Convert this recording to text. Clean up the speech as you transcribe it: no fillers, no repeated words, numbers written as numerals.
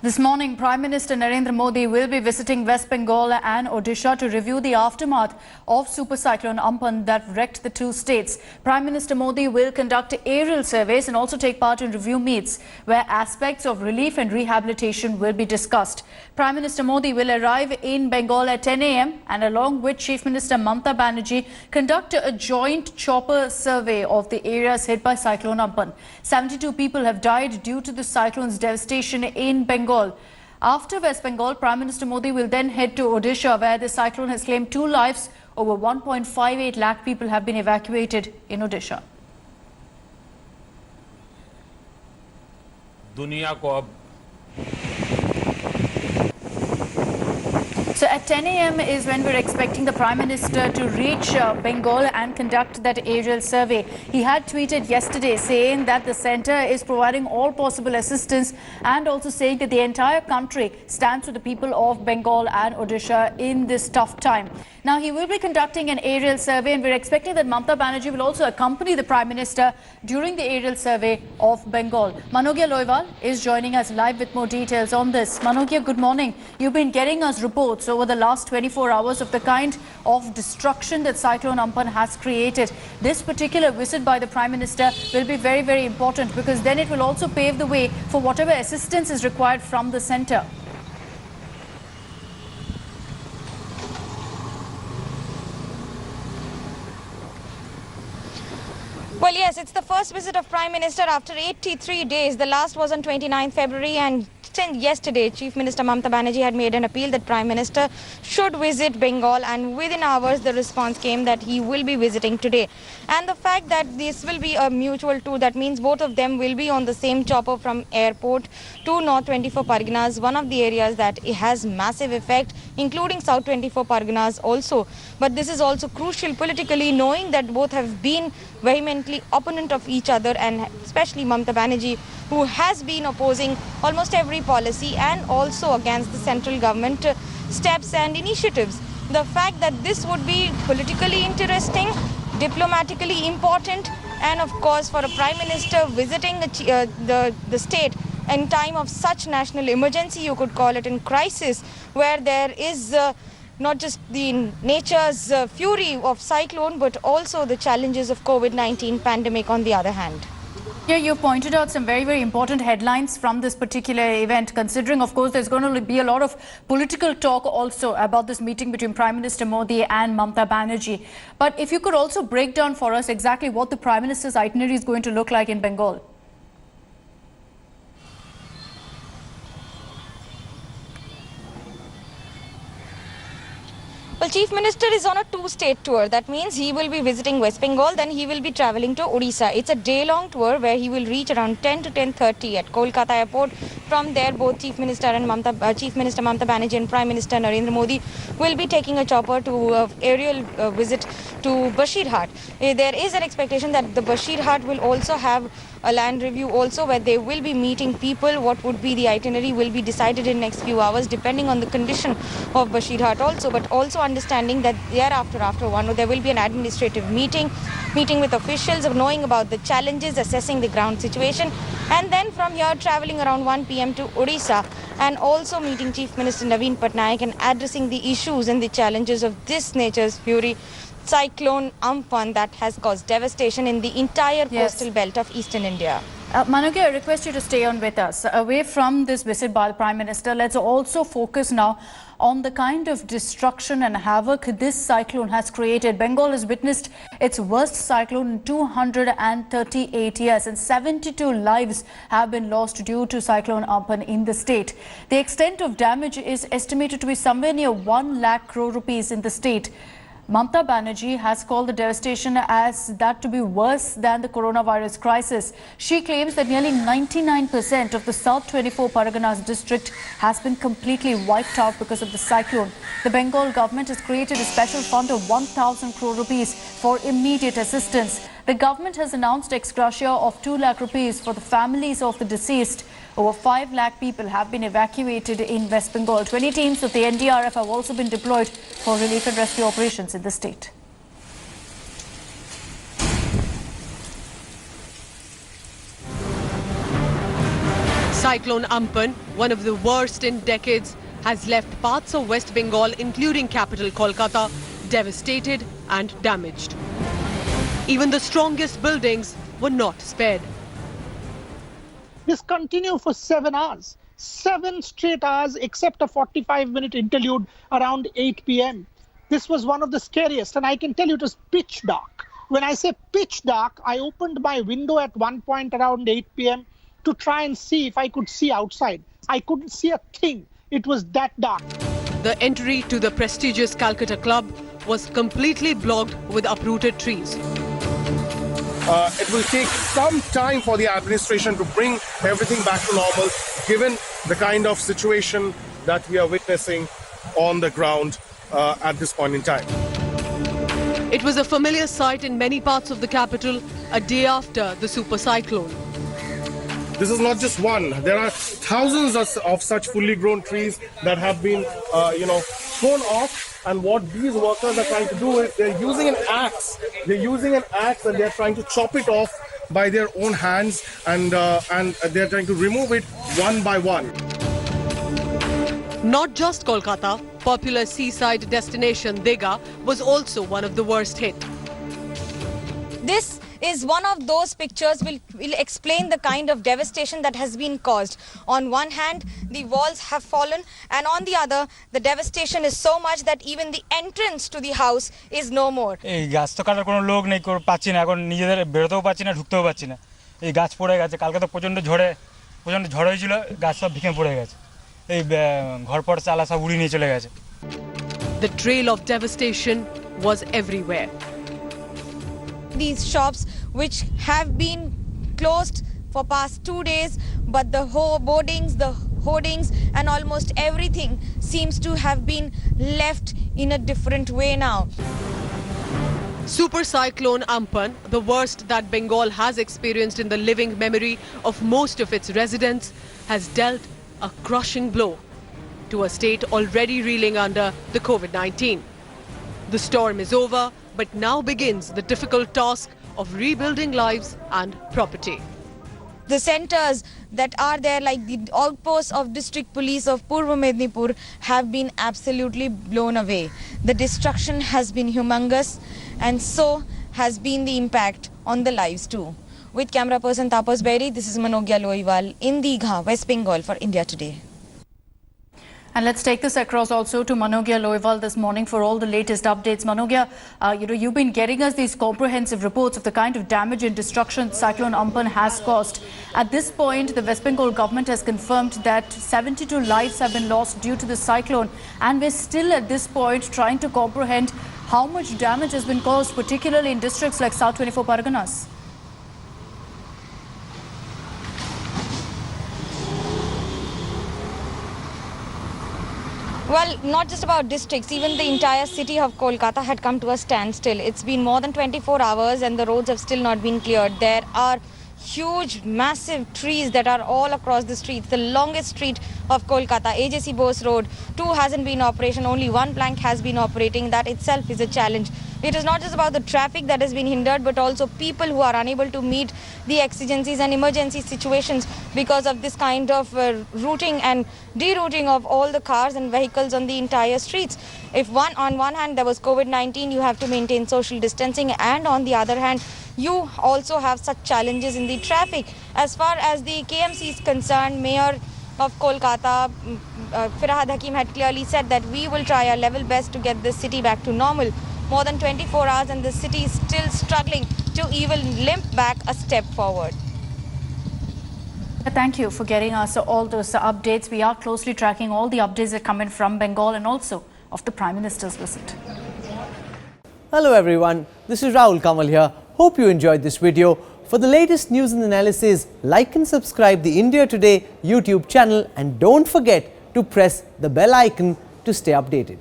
This morning, Prime Minister Narendra Modi will be visiting West Bengal and Odisha to review the aftermath of Super Cyclone Amphan that wrecked the two states. Prime Minister Modi will conduct aerial surveys and also take part in review meets where aspects of relief and rehabilitation will be discussed. Prime Minister Modi will arrive in Bengal at 10 a.m. and along with Chief Minister Mamata Banerjee conduct a joint chopper survey of the areas hit by Cyclone Amphan. 72 people have died due to the cyclone's devastation in Bengal. After West Bengal, Prime Minister Modi will then head to Odisha, where the cyclone has claimed 2 lives. Over 1.58 lakh people have been evacuated in Odisha. दुनिया को अब So at 10 a.m. is when we're expecting the Prime Minister to reach Bengal and conduct that aerial survey. He had tweeted yesterday saying that the centre is providing all possible assistance and also saying that the entire country stands with the people of Bengal and Odisha in this tough time. Now he will be conducting an aerial survey and we're expecting that Mamata Banerjee will also accompany the Prime Minister during the aerial survey of Bengal. Manogya Loiwal is joining us live with more details on this. Manogya, good morning. You've been getting us reports over the last 24 hours of the kind of destruction that Cyclone Amphan has created. This particular visit by the Prime Minister will be very, very important because then it will also pave the way for whatever assistance is required from the centre. Well, yes, it's the first visit of Prime Minister after 83 days. The last was on 29th February and yesterday, Chief Minister Mamata Banerjee had made an appeal that Prime Minister should visit Bengal, and within hours the response came that he will be visiting today. And the fact that this will be a mutual tour, that means both of them will be on the same chopper from airport to North 24 Parganas, one of the areas that it has massive effect, including South 24 Parganas also. But this is also crucial politically, knowing that both have been vehemently opponent of each other, and especially Mamata Banerjee, who has been opposing almost every policy and also against the central government steps and initiatives. The fact that this would be politically interesting, diplomatically important, and of course for a Prime Minister visiting the state in time of such national emergency, you could call it, in crisis, where there is not just the nature's fury of cyclone, but also the challenges of COVID-19 pandemic on the other hand. Yeah, you pointed out some very, very important headlines from this particular event, considering, of course, there's going to be a lot of political talk also about this meeting between Prime Minister Modi and Mamata Banerjee. But if you could also break down for us exactly what the Prime Minister's itinerary is going to look like in Bengal. Well, Chief Minister is on a two-state tour. That means he will be visiting West Bengal, then he will be travelling to Odisha. It's a day-long tour where he will reach around 10 to 10:30 at Kolkata Airport. From there, both Chief Minister Mamata Banerjee and Prime Minister Narendra Modi will be taking a chopper to aerial visit to Bashirhat. There is an expectation that the Bashirhat will also have a land review also, where they will be meeting people. What would be the itinerary will be decided in next few hours, depending on the condition of Bashirhat also, but also understanding that thereafter, after one, there will be an administrative meeting with officials, of knowing about the challenges, assessing the ground situation, and then from here travelling around 1 p.m. to Odisha, and also meeting Chief Minister Naveen Patnaik and addressing the issues and the challenges of this nature's fury, Cyclone Amphan, that has caused devastation in the entire coastal belt of eastern India. Manogya, I request you to stay on with us. Away from this visit by the Prime Minister, let's also focus now on the kind of destruction and havoc this cyclone has created. Bengal has witnessed its worst cyclone in 238 years, and 72 lives have been lost due to Cyclone Amphan in the state. The extent of damage is estimated to be somewhere near 1 lakh crore rupees in the state. Mamata Banerjee has called the devastation as that to be worse than the coronavirus crisis. She claims that nearly 99% of the South 24 Parganas district has been completely wiped out because of the cyclone. The Bengal government has created a special fund of 1,000 crore rupees for immediate assistance. The government has announced ex gratia of 2 lakh rupees for the families of the deceased. Over 5 lakh people have been evacuated in West Bengal. 20 teams of the NDRF have also been deployed for relief and rescue operations in the state. Cyclone Amphan, one of the worst in decades, has left parts of West Bengal, including capital Kolkata, devastated and damaged. Even the strongest buildings were not spared. This continued for 7 hours. 7 straight hours except a 45-minute interlude around 8 p.m. This was one of the scariest, and I can tell you it was pitch dark. When I say pitch dark, I opened my window at one point around 8 p.m. to try and see if I could see outside. I couldn't see a thing. It was that dark. The entry to the prestigious Calcutta Club was completely blocked with uprooted trees. It will take some time for the administration to bring everything back to normal, given the kind of situation that we are witnessing on the ground at this point in time. It was a familiar sight in many parts of the capital a day after the super cyclone. This is not just one. There are thousands of such fully grown trees that have been, thrown off. And what these workers are trying to do is they're using an axe. They're using an axe and they're trying to chop it off by their own hands, and they're trying to remove it one by one. Not just Kolkata, popular seaside destination Digha was also one of the worst hit. This is one of those pictures will explain the kind of devastation that has been caused. On one hand, the walls have fallen, and on the other, the devastation is so much that even the entrance to the house is no more. এই গাছ তো কাটার কোনো লোক নেই, পাচ্ছি না, এখন নিজেদের বেরোতেও পাচ্ছি না, ঢুকতেও পাচ্ছি না। এই গাছ পড়ে গেছে, কালকে তো প্রচণ্ড ঝড় হয়েছিল, গাছ সব ভেঙে পড়ে গেছে। এই ঘরপর চালা সব উড়িয়ে নিয়ে চলে গেছে। The trail of devastation was everywhere. These shops which have been closed for past 2 days, but the boardings, the hoardings and almost everything seems to have been left in a different way now. Super cyclone Amphan, the worst that Bengal has experienced in the living memory of most of its residents, has dealt a crushing blow to a state already reeling under the COVID-19. The storm is over, but now begins the difficult task of rebuilding lives and property. The centers that are there, like the outposts of district police of Purva Mednipur, have been absolutely blown away. The destruction has been humongous, and so has been the impact on the lives too. With camera person Tapas Berry, this is Manogya Loiwal in Digha, West Bengal for India Today. And let's take this across also to Manogya Loiwal this morning for all the latest updates. Manogya, you've been getting us these comprehensive reports of the kind of damage and destruction Cyclone Amphan has caused. At this point, the West Bengal government has confirmed that 72 lives have been lost due to the cyclone. And we're still at this point trying to comprehend how much damage has been caused, particularly in districts like South 24 Parganas. Well, not just about districts, even the entire city of Kolkata had come to a standstill. It's been more than 24 hours and the roads have still not been cleared. There are huge, massive trees that are all across the streets. The longest street of Kolkata, AJC Bose Road, 2 hasn't been in operation. Only 1 plank has been operating. That itself is a challenge. It is not just about the traffic that has been hindered, but also people who are unable to meet the exigencies and emergency situations because of this kind of routing and derouting of all the cars and vehicles on the entire streets. If on one hand there was COVID-19, you have to maintain social distancing, and on the other hand, you also have such challenges in the traffic. As far as the KMC is concerned, Mayor of Kolkata, Firhad Hakim, had clearly said that we will try our level best to get this city back to normal. More than 24 hours and the city is still struggling to even limp back a step forward. Thank you for getting us all those updates. We are closely tracking all the updates that come in from Bengal and also of the Prime Minister's visit. Hello everyone, this is Rahul Kamal here. Hope you enjoyed this video. For the latest news and analysis, like and subscribe the India Today YouTube channel, and don't forget to press the bell icon to stay updated.